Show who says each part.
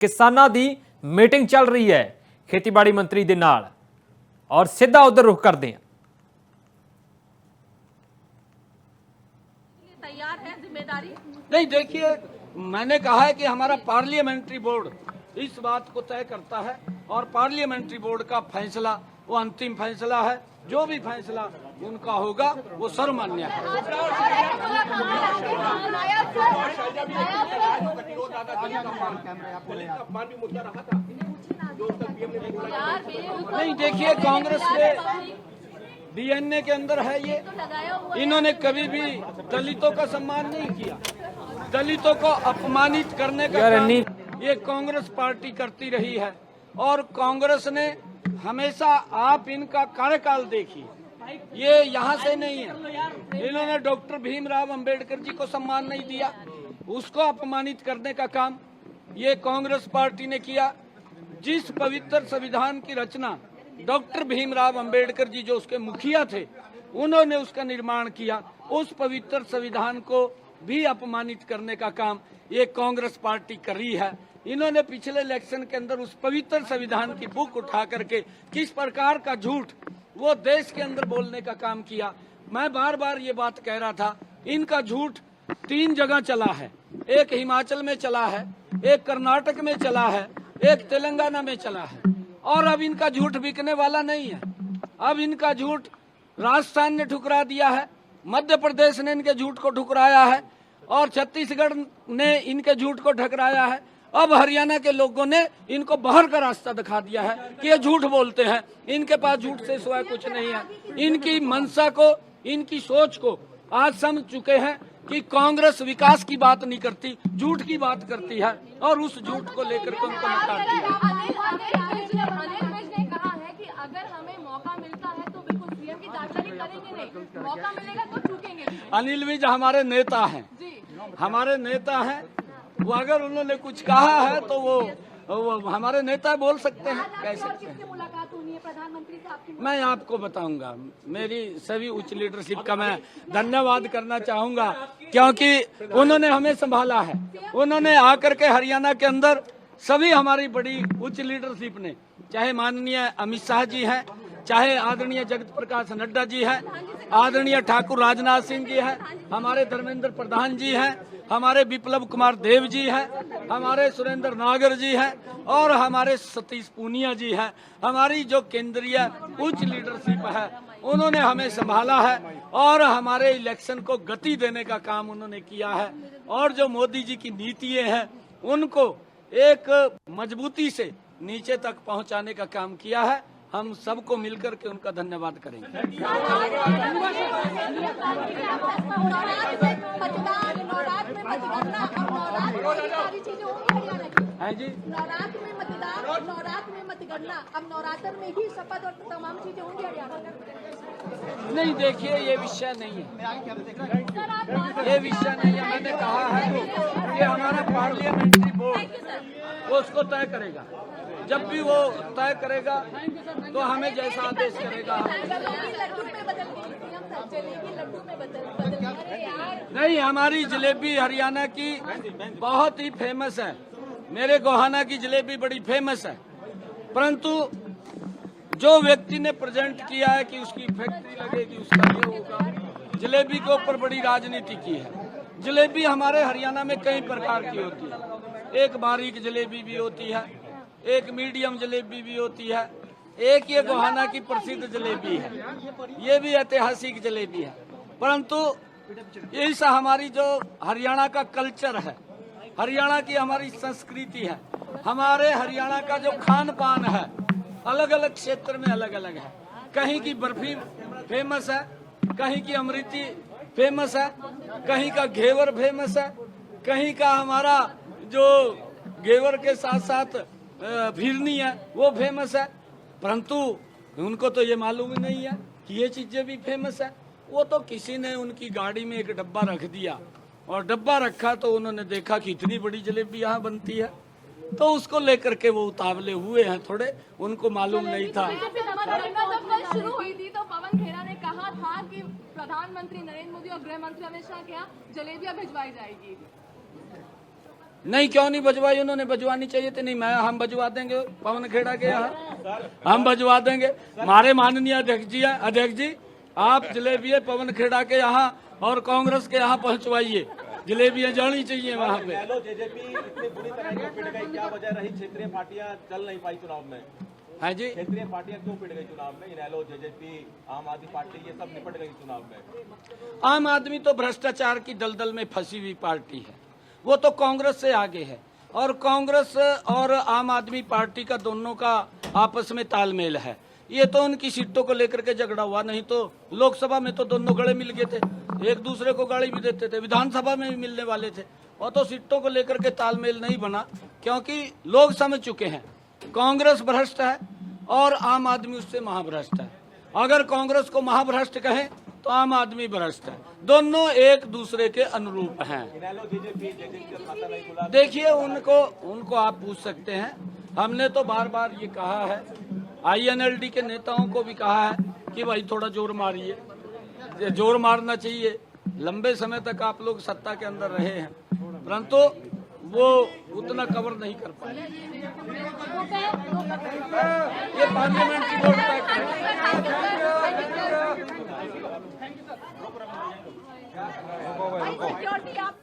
Speaker 1: किसानां दी मीटिंग चल रही है खेतीबाड़ी मंत्री दे नाल और सीधा उधर रुख करते हैं।
Speaker 2: तैयार है जिम्मेदारी?
Speaker 3: नहीं, देखिए, मैंने कहा है कि हमारा पार्लियामेंट्री बोर्ड इस बात को तय करता है और पार्लियामेंट्री बोर्ड का फैसला वो अंतिम फैसला है। जो भी फैसला उनका होगा वो सर्वमान्य है। नहीं, देखिए, कांग्रेस के डीएनए के अंदर है ये। इन्होंने कभी भी दलितों का सम्मान नहीं किया। दलितों को अपमानित करने का काम ये कांग्रेस पार्टी करती रही है और कांग्रेस ने हमेशा, आप इनका कार्यकाल देखिए, ये यहाँ से नहीं है। इन्होंने डॉक्टर भीमराव अंबेडकर जी को सम्मान नहीं दिया, उसको अपमानित करने का काम ये कांग्रेस पार्टी ने किया। जिस पवित्र संविधान की रचना डॉक्टर भीमराव अंबेडकर जी जो उसके मुखिया थे, उन्होंने उसका निर्माण किया, उस पवित्र संविधान को भी अपमानित करने का काम ये कांग्रेस पार्टी कर रही है। इन्होंने पिछले इलेक्शन के अंदर उस पवित्र संविधान की बुक उठा करके किस प्रकार का झूठ वो देश के अंदर बोलने का काम किया। मैं बार बार ये बात कह रहा था, इनका झूठ 3 जगह चला है। एक हिमाचल में चला है, एक कर्नाटक में चला है, एक तेलंगाना में चला है। और अब इनका झूठ बिकने वाला नहीं है। अब इनका झूठ राजस्थान ने ठुकरा दिया है, मध्य प्रदेश ने इनके झूठ को ठुकराया है और छत्तीसगढ़ ने इनके झूठ को ठुकराया है। अब हरियाणा के लोगों ने इनको बाहर का रास्ता दिखा दिया है कि ये झूठ बोलते हैं, इनके पास झूठ से सिवाय कुछ नहीं है। इनकी मंशा को, इनकी सोच को आज समझ चुके हैं कि कांग्रेस विकास की बात नहीं करती, झूठ की बात करती है और उस झूठ को लेकर के उनको नकारती है।
Speaker 2: अनिल विज ने कहा है कि अगर हमें मौका मिलता है तो बिल्कुल सीएम की दावेदारी करेंगे नहीं, मौका मिलेगा तो चूकेंगे नहीं।
Speaker 3: अनिल विज हमारे नेता हैं, हमारे नेता हैं। वो अगर उन्होंने कुछ कहा है तो वो हमारे नेता बोल सकते हैं, कह सकते हैं।
Speaker 2: मुलाकात होनी है प्रधानमंत्री से आपकी?
Speaker 3: मैं आपको बताऊंगा। मेरी सभी उच्च लीडरशिप का मैं धन्यवाद करना चाहूंगा क्योंकि उन्होंने हमें संभाला है। उन्होंने आकर के हरियाणा के अंदर सभी हमारी बड़ी उच्च लीडरशिप ने, चाहे माननीय अमित शाह जी हैं, चाहे आदरणीय जगत प्रकाश नड्डा जी हैं, आदरणीय ठाकुर राजनाथ सिंह जी हैं, हमारे धर्मेंद्र प्रधान जी हैं, हमारे विप्लव कुमार देव जी हैं, हमारे सुरेंद्र नागर जी हैं और हमारे सतीश पूनिया जी हैं। हमारी जो केंद्रीय उच्च लीडरशिप है उन्होंने हमें संभाला है और हमारे इलेक्शन को गति देने का काम उन्होंने किया है। और जो मोदी जी की नीतियां हैं उनको एक मजबूती से नीचे तक पहुंचाने का काम किया है। हम सबको मिलकर के उनका धन्यवाद करेंगे। है जी,
Speaker 2: नवरात्र में मतदान और नवरात्र में मतगणना, अब नवरात्र में ही शपथ और तमाम चीजें होंगी हरियाणा में?
Speaker 3: नहीं, देखिए, ये विषय नहीं है, ये विषय नहीं है। मैंने कहा है कि हमारा पार्लियामेंट्री बोर्ड वो उसको तय करेगा। जब भी वो तय करेगा तो हमें जैसा आदेश करेगा। नहीं, हमारी जलेबी हरियाणा की बहुत ही फेमस है। मेरे गोहाना की जलेबी बड़ी फेमस है, परंतु जो व्यक्ति ने प्रेजेंट किया है कि उसकी फैक्ट्री लगेगी, उसका ये होगा, जलेबी के ऊपर बड़ी राजनीति की है। जलेबी हमारे हरियाणा में कई प्रकार की होती है। एक बारीक जलेबी भी होती है, एक मीडियम जलेबी भी होती है, एक ये गोहाना की प्रसिद्ध जलेबी है, ये भी ऐतिहासिक जलेबी है। परंतु इस हमारी जो हरियाणा का कल्चर है, हरियाणा की हमारी संस्कृति है, हमारे हरियाणा का जो खान पान है अलग अलग क्षेत्र में अलग अलग है। कहीं की बर्फी फेमस है, कहीं की अमृति फेमस है, कहीं का घेवर फेमस है, कहीं का हमारा जो घेवर के साथ साथ फिरनी है वो फेमस है। परंतु उनको तो ये मालूम ही नहीं है कि ये चीजें भी फेमस है। वो तो किसी ने उनकी गाड़ी में एक डब्बा रख दिया और डब्बा रखा तो उन्होंने देखा कि इतनी बड़ी जलेबी यहाँ बनती है, तो उसको लेकर के वो उतावले हुए हैं थोड़े, उनको मालूम नहीं था।
Speaker 2: जब शुरू हुई थी तो पवन खेरा ने कहा था कि प्रधानमंत्री नरेंद्र मोदी और गृह मंत्री अमित शाह के यहाँ जलेबियां भिजवाई जाएगी।
Speaker 3: नहीं, क्यों नहीं बजवाई? उन्होंने बजवानी चाहिए थी। नहीं, हम बजवा देंगे पवन खेड़ा के यहाँ, हम बजवा देंगे। हमारे माननीय अध्यक्ष जी हैं, अध्यक्ष जी आप जलेबियां पवन खेड़ा के यहाँ और कांग्रेस के यहाँ पहुँचवाइए, जलेबियां जानी चाहिए वहाँ पे।
Speaker 4: जेजेपी इतनी बुरी तरह क्यों पिट गई, क्या वजह रही? क्षेत्रीय पार्टियां चल नहीं पाई चुनाव में।
Speaker 3: हाँ जी,
Speaker 4: क्षेत्रीय पार्टियां क्यों पिट गई चुनाव में? इनेलो, जेजेपी, आम आदमी पार्टी, ये सब निपट गई चुनाव में।
Speaker 3: आम आदमी तो भ्रष्टाचार की दलदल में फंसी हुई पार्टी है, वो तो कांग्रेस से आगे है। और कांग्रेस और आम आदमी पार्टी का दोनों का आपस में तालमेल है। ये तो उनकी सीटों को लेकर के झगड़ा हुआ, नहीं तो लोकसभा में तो दोनों गले मिल गए थे, एक दूसरे को गाली भी देते थे, विधानसभा में भी मिलने वाले थे। और तो सीटों को लेकर के तालमेल नहीं बना, क्योंकि लोग समझ चुके हैं कांग्रेस भ्रष्ट है और आम आदमी उससे महाभ्रष्ट है। अगर कांग्रेस को महाभ्रष्ट कहें तो आम आदमी भ्रष्ट है, दोनों एक दूसरे के अनुरूप हैं।
Speaker 4: इनेलो, जेजेपी का खाता नहीं खुला।
Speaker 3: देखिए, उनको आप पूछ सकते हैं। हमने तो बार बार ये कहा है, INLD के नेताओं को भी कहा है कि भाई थोड़ा जोर मारिए, जोर मारना चाहिए। लंबे समय तक आप लोग सत्ता के अंदर रहे हैं, परंतु वो उतना कवर नहीं कर पाए। ये पार्लियामेंट की वोट तय करेगी।
Speaker 2: सिक्योरिटी आप